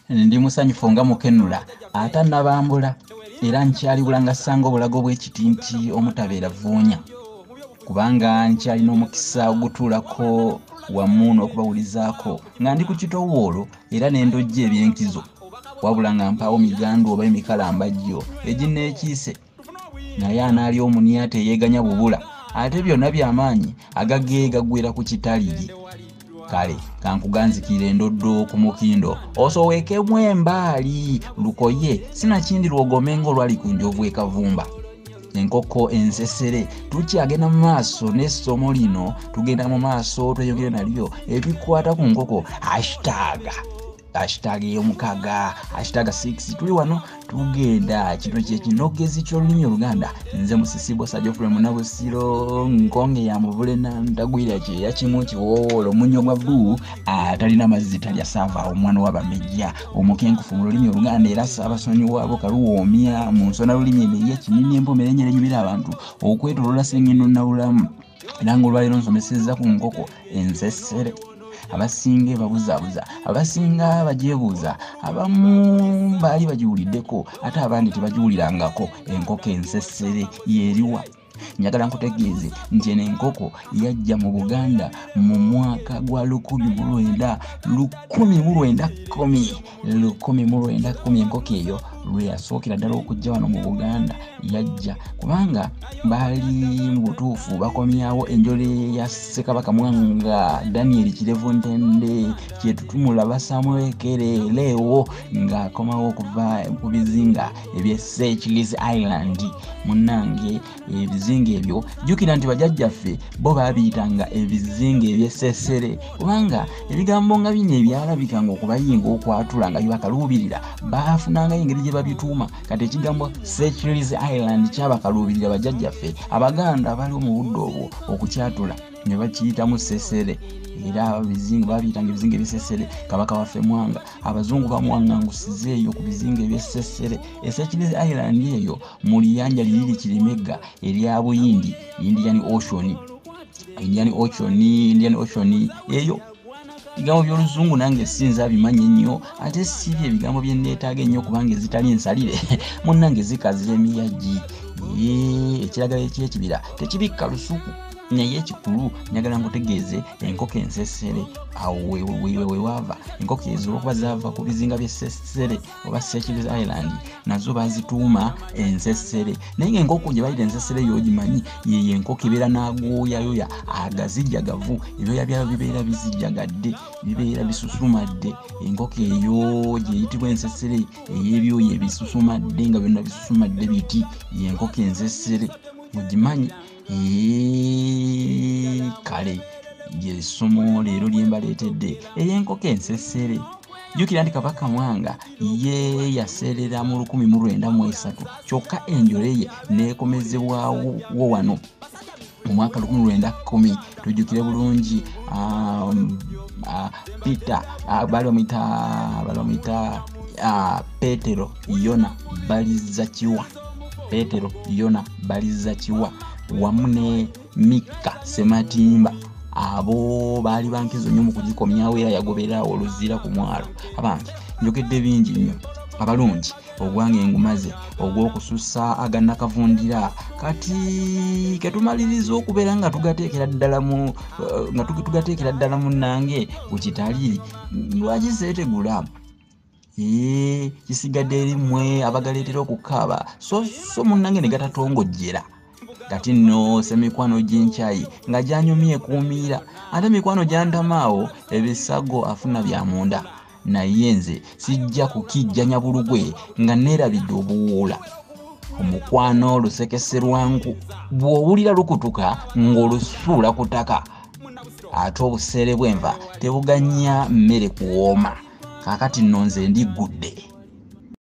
ndi musanyufu nga mukenula ate nabambula era nkyali bulanga sanga obulago bw'ekitinti omutabeera vuunya kubanga nkyalina omukisa ogutuulako wamu n'okubawulizaako nga ndi ku kitowoolo era n'endojja ebyenkizo wabula nga mpaawo migandu oba emikalambajjo eginneekiise naye anaali omuniate yeeganya bubula ate byonna by'amaanyi agagge gaggwera ku kitaliri kale kankuganzikira endoddo ku mukindo osoweekemu embaali lukoye sinakindi lwogomenga olwali ku njovu ekavumba enkoko ensesere tukyagenda mu maaso n'essomo lino tugenda mu maaso tweyongere nalyo ebikwata ku nkoko hashtag ey'omukaaga #6 tuli wano tugenda kino kyekinogezi ky'olulimi oluganda nze musisibo sajofule munabusiro nkonge ya muvule nantagwira kyeya kimu kiwoolo munyomwa bbu atalina mazzi talya saava omwana w'abamejja omukenkufu mu lulimi oluganda era saabasonyi waabo kaluwoomya mu nsona lulimi neye kinini empomerenyera enyumira abantu okwetolola sengendo nawulamu era ng'olwaliro nsomesezza ku nkoko ensesere abasinga babuzaabuza abasinga bajeebuuza abamu baali bagiwuliddeko ate abandi tebagiwulirangako enkoko ensesere yeriwa njagala nkutegeeze nti eno enkoko yajja mu Buganda mu mwaka gwa 1910 enkoko eyo lwe yasookera ddala okujja wano mu Buganda yajja kubanga baali mu butuufu bakomyawo enjole ya Ssekabaka Mwanga Daniel Kirevu Ntende kyetutumula basamwe Kereleewo ng'akomawo okuva ku bizinga eby'e Seychelles Island munnange ebizinga ebyo jjukira nti bajjajjaffe bo baabiyitanga ebizinga eby'essesere kubanga ebigambo nga bino ebyalabikanga okubayinga okwatula nga bibakaluubirira baafunanga engeri gye babituuma kati ekigambo Seychelles Island kyabakaluubirira bajjajjaffe Abaganda abaliwo mu budde obwo okukyatula ne bakiyitamu ssesere era bizinga babiyitanga ebizinga eby'essesere Kabaka waffe Mwanga abazungu bamwangangusiza eyo ku bizinga eby'essesere Seychelles Island eyo mu liyanja liri Kirimega erya Buyindi Indian Ocean eyo bigambo by'oluzungu nange sinza bimanyi nnyo ate si bye bigambo bye neetaaga ennyo kubanga ezitali ensalire munnange zikazira emiyagi ekiragala eky'ekibira tekibikka lusuku naye ekikulu njagala nkutegeeze enkoko ensesere awo wewaava enkoko ezo olwokuba zaava ku bizinga by'essesere oba Seychelles Island nazo bazituuma ensesere naye ng'enkoko gye bayita ensesere y'ogimanyi yeyo enkoko ebeera n'agooyayoya agazijjagavu ebyoya byayo bibeera bizijjagadde bibeera bisusumadde enkoko eyo gyeyitibwa ensesere ey'ebyoya ebisusumadde nga byonna bisusumadde biti y'enkoko ensesere mugimanyi kale lyessomo leero lyembaleetedde ey'enkoko ensesere jjukira nti Kabaka Mwanga ye yaseerera mu 1903 kyokka enjole ye neekomezebwawo wano mu mwaka 1910 tujjukire bulungi Peter bali bamuyita Petero Yona Balizzakiwa wamu ne Mika Sematimba abo baali bankizo nnyo mu kugikomyawo era yagoberera oluzira ku mwalo abangi njogedde bingi nnyo abalungi ogwange engumaze ogw'okusussa agannakavundira kati ketumaliriza okubeera nga tugateekera ddala munnange ku kitali lwaki seetegula kisigadde eri mmwe abagaleetera okukaaba so munnange ne gatatongojjera kati nno semikwano gy'enkyayi nga gyanyumye ekuumiira ate mikwano gyantamaawo ebisago afuna bya munda naye nze sijja kukijjanya bulugwe nga neerabidde obuwuula omukwano lusekese lwangu bw'owulira lukutuka ng'olusuula ku ttaka ate obuseere bw'enva tebuganya mmere kuwooma kaakati nno nze ndigudde